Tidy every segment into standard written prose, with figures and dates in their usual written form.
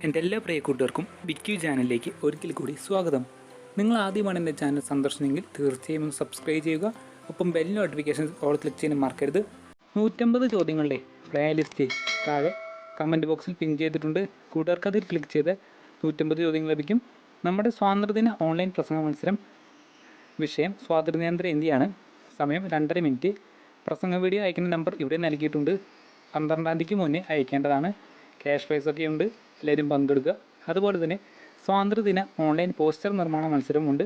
എൻ്റെ എല്ലാ പ്രിയ കൂട്ടുകാർക്കും ബിക്യു ചാനലിലേക്ക് ഒരിക്കൽ കൂടി സ്വാഗതം. നിങ്ങൾ ആദ്യമാണ് എൻ്റെ ചാനൽ സന്ദർശിച്ചെങ്കിൽ തീർച്ചയായും ഒന്ന് സബ്സ്ക്രൈബ് ചെയ്യുക. ഒപ്പം ബെൽ നോട്ടിഫിക്കേഷൻ ഓൾ ക്ലിക്ക് ചെയ്യാൻ മറക്കരുത്. 150 ചോദ്യങ്ങളുടെ പ്ലേലിസ്റ്റ് താഴെ കമൻറ്റ് ബോക്സിൽ പിൻ ചെയ്തിട്ടുണ്ട്. കൂട്ടുകാർക്ക് അതിൽ ക്ലിക്ക് ചെയ്ത് 150 ചോദ്യങ്ങൾ ലഭിക്കും. നമ്മുടെ സ്വാതന്ത്ര്യദിന ഓൺലൈൻ പ്രസംഗ മത്സരം വിഷയം സ്വാതന്ത്ര്യാനന്തര ഇന്ത്യയാണ്. സമയം 2.5 മിനിറ്റ്. പ്രസംഗ വീഡിയോ അയക്കുന്ന നമ്പർ ഇവിടെ നൽകിയിട്ടുണ്ട്. 12-ാം തീയതിക്ക് മുന്നേ അയക്കേണ്ടതാണ്. ക്യാഷ് പ്രൈസൊക്കെ ഉണ്ട്. എല്ലാവരും പങ്കെടുക്കുക. അതുപോലെ തന്നെ സ്വാതന്ത്ര്യദിന ഓൺലൈൻ പോസ്റ്റർ നിർമ്മാണ മത്സരമുണ്ട്.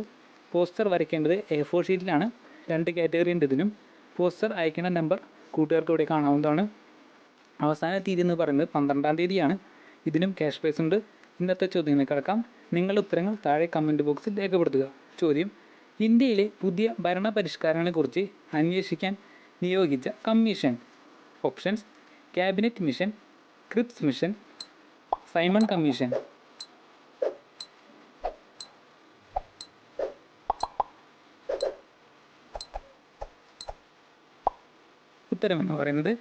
Poster വരയ്ക്കേണ്ടത് A4 ഷീറ്റിലാണ്. 2 കാറ്റഗറി ഉണ്ട് ഇതിനും. പോസ്റ്റർ അയക്കേണ്ട നമ്പർ കൂട്ടുകാർക്ക് ഇവിടെ കാണാവുന്നതാണ്. അവസാന തീയതി എന്ന് പറയുന്നത് 12-ാം തീയതിയാണ്. ഇതിനും ക്യാഷ് പ്രൈസ് ഉണ്ട്. ഇന്നത്തെ ചോദ്യങ്ങൾ കിടക്കാം. നിങ്ങളുടെ ഉത്തരങ്ങൾ താഴെ കമൻറ്റ് ബോക്സിൽ രേഖപ്പെടുത്തുക. ചോദ്യം: ഇന്ത്യയിലെ പുതിയ ഭരണ പരിഷ്കാരങ്ങളെക്കുറിച്ച് അന്വേഷിക്കാൻ നിയോഗിച്ച commission. Options: cabinet mission, Cripps mission, Simon commission. ഉത്തരമെന്ന് പറയുന്നത്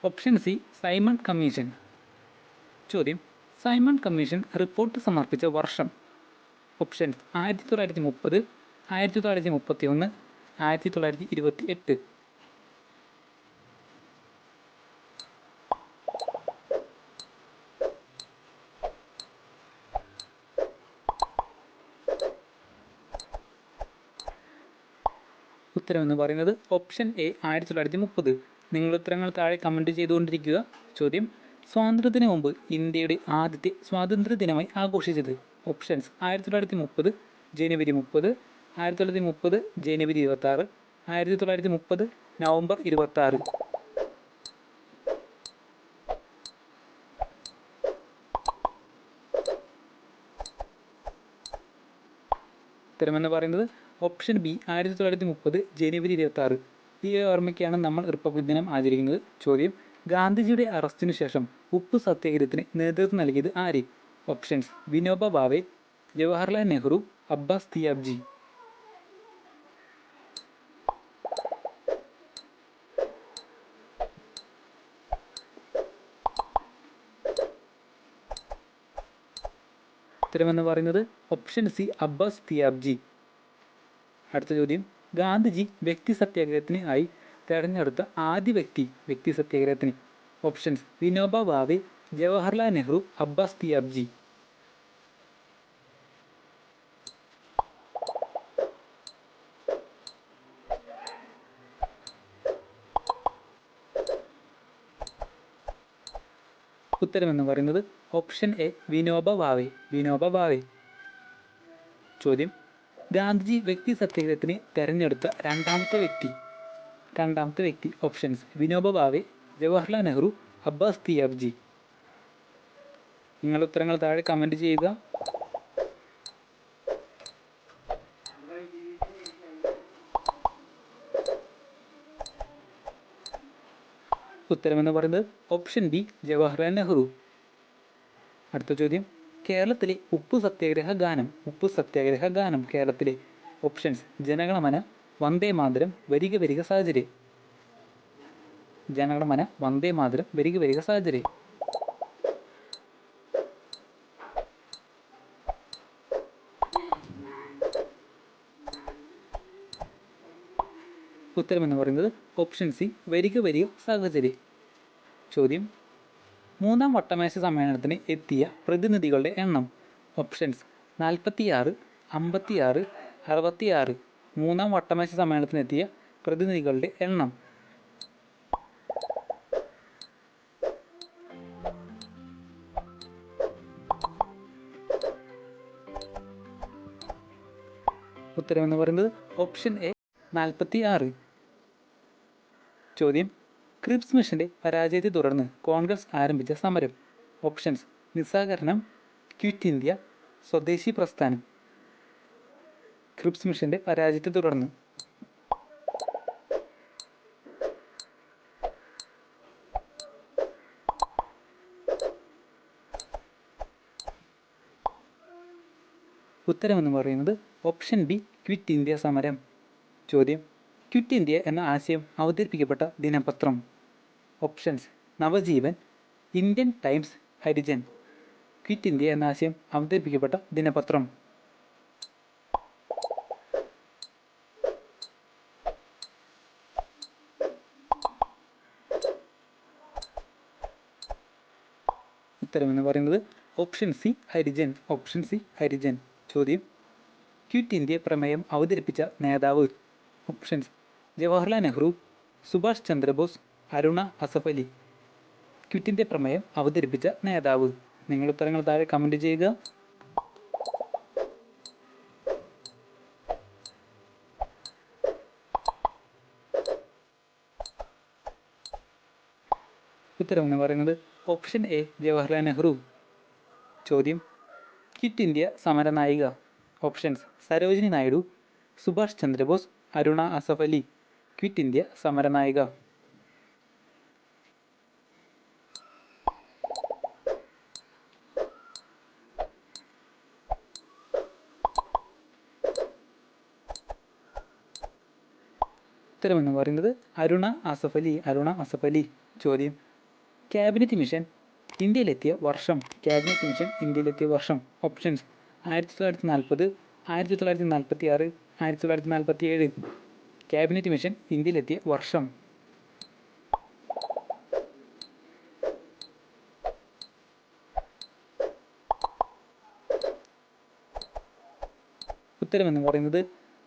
ഓപ്ഷൻ സി, സൈമൺ കമ്മീഷൻ. ചോദ്യം: സൈമൺ കമ്മീഷൻ റിപ്പോർട്ട് സമർപ്പിച്ച വർഷം. ഓപ്ഷൻസ്: 1930, 1931, 1928. ഉത്തരമെന്ന് പറയുന്നത് ഓപ്ഷൻ എ, 1930. നിങ്ങൾ ഉത്തരങ്ങൾ താഴെ കമൻറ്റ് ചെയ്തുകൊണ്ടിരിക്കുക. ചോദ്യം: സ്വാതന്ത്ര്യത്തിന് മുമ്പ് ഇന്ത്യയുടെ ആദ്യത്തെ സ്വാതന്ത്ര്യ ദിനമായി ആഘോഷിച്ചത്. ഓപ്ഷൻസ്: 1930 ജനുവരി 30, 1930 ജനുവരി 26, 1930 നവംബർ 26. ഉത്തരമെന്ന് പറയുന്നത് ഓപ്ഷൻ ബി, 1930 ജനുവരി 26. ഈ ഓർമ്മയ്ക്കാണ് നമ്മൾ റിപ്പബ്ലിക് ദിനം ആചരിക്കുന്നത്. ചോദ്യം: ഗാന്ധിജിയുടെ അറസ്റ്റിനു ശേഷം ഉപ്പു സത്യാഗ്രഹത്തിന് നേതൃത്വം നൽകിയത് ആര്? ഓപ്ഷൻസ്: വിനോബ ഭാവെ, ജവഹർലാൽ നെഹ്റു, അബ്ബാസ് തിയാബ്ജി. ഉത്തരമെന്ന് പറയുന്നത് ഓപ്ഷൻ സി, അബ്ബാസ് തിയാബ്ജി. അടുത്ത ചോദ്യം: ഗാന്ധിജി വ്യക്തി സത്യാഗ്രഹത്തിന് ആയി തെരഞ്ഞെടുത്ത ആദ്യ വ്യക്തി സത്യാഗ്രഹത്തിന്. ഓപ്ഷൻസ്: വിനോബ ഭാവെ, ജവഹർലാൽ നെഹ്റു, അബ്ബാസ് തിയാബ്ജി. ഉത്തരമെന്ന് പറയുന്നത് ഓപ്ഷൻ എ, വിനോബ ഭാവെ. ചോദ്യം: ഗാന്ധിജി വ്യക്തി സത്യാഗ്രഹത്തിന് തെരഞ്ഞെടുത്ത രണ്ടാമത്തെ വ്യക്തി. ഓപ്ഷൻസ്: വിനോബ ഭാവെ, ജവഹർലാൽ നെഹ്റു, അബ്ബാസ് തിയാബ്ജി. നിങ്ങൾ ഉത്തരങ്ങൾ താഴെ കമൻറ്റ് ചെയ്യുക. ഉത്തരമെന്ന് പറയുന്നത് ഓപ്ഷൻ ബി, ജവഹർലാൽ നെഹ്റു. അടുത്ത ചോദ്യം: കേരളത്തിലെ ഉപ്പു സത്യാഗ്രഹ ഗാനം കേരളത്തിലെ. ഓപ്ഷൻസ്: ജനഗണമന, വന്ദേ മാതരം, വരിക വരിക സാഹചര്യ. ജനഗണമന, വന്ദേ മാതരം, വരിക വരിക സാഹചര്യ. ഉത്തരമെന്ന് പറയുന്നത് ഓപ്ഷൻ സി, വരിക വരിക സാഹചര്യ. ചോദ്യം: മൂന്നാം വട്ടമേശ സമ്മേളനത്തിന് എത്തിയ പ്രതിനിധികളുടെ എണ്ണം. ഓപ്ഷൻസ്: 46, 56, 66. മൂന്നാം വട്ടമേശ സമ്മേളനത്തിനെത്തിയ പ്രതിനിധികളുടെ എണ്ണം. ഉത്തരമെന്ന് പറയുന്നത് ഓപ്ഷൻ എ, 46. ചോദ്യം: ക്രിപ്സ് മിഷന്റെ പരാജയത്തെ തുടർന്ന് കോൺഗ്രസ് ആരംഭിച്ച സമരം. ഓപ്ഷൻസ്: നിസ്സഹകരണം, ക്വിറ്റ് ഇന്ത്യ, സ്വദേശി പ്രസ്ഥാനം. ക്രിപ്സ് മിഷന്റെ പരാജയത്തെ തുടർന്ന്. ഉത്തരമെന്ന് പറയുന്നത് ഓപ്ഷൻ ബി, ക്വിറ്റ് ഇന്ത്യ സമരം. ചോദ്യം: ക്വിറ്റ് ഇന്ത്യ എന്ന ആശയം അവതരിപ്പിക്കപ്പെട്ട ദിനപത്രം. Options: Navajeevan, Indian times, Harijan. Quit India എന്ന ആശയം അവതരിപ്പിക്കപ്പെട്ട ദിനപത്രം? ഉത്തരമെന്ന് പറയുന്നത് option C Harijan. Option C Harijan. ചോദ്യം: ക്വിറ്റ് ഇന്ത്യ പ്രമേയം അവതരിപ്പിച്ച നേതാവ്? Options: Jawaharlal Nehru, Subhash Chandra Bose, Aruna Asaf Ali. Quit India പ്രമേയം അവതരിപ്പിച്ച നേതാവ്? നിങ്ങൾ ഉത്തരങ്ങൾ താഴെ കമൻറ്റ് ചെയ്യുക. ഉത്തരം എന്ന് പറയുന്നത് ഓപ്ഷൻ എ ജവഹർലാൽ നെഹ്റു. ചോദ്യം: ക്വിറ്റ് ഇന്ത്യ സമരനായിക? Options: Sarojini Naidu, Subhash Chandra Bose, Aruna Asaf Ali. Quit India സമരനായിക? ഉത്തരമെന്ന് പറയുന്നത് അരുണ അസഫ് അലി. അരുണ അസഫ് അലി. ചോദ്യം: ക്യാബിനറ്റ് മിഷൻ ഇന്ത്യയിലെത്തിയ വർഷം? ക്യാബിനറ്റ് മിഷൻ ഇന്ത്യയിലെത്തിയ വർഷം? ഓപ്ഷൻസ്: 1940, 1946, 1947. ക്യാബിനറ്റ് മിഷൻ ഇന്ത്യയിലെത്തിയ വർഷം? ഉത്തരമെന്ന് പറയുന്നത്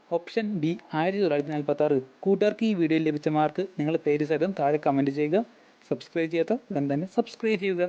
ഓപ്ഷൻ ബി 1946. കൂട്ടുകാർക്ക് ഈ വീഡിയോയിൽ ലഭിച്ച മാർക്ക് നിങ്ങളുടെ പേര് സഹിതം താഴെ കമൻറ്റ് ചെയ്യുക. സബ്സ്ക്രൈബ് ചെയ്യാത്ത ഉടൻ തന്നെ സബ്സ്ക്രൈബ് ചെയ്യുക.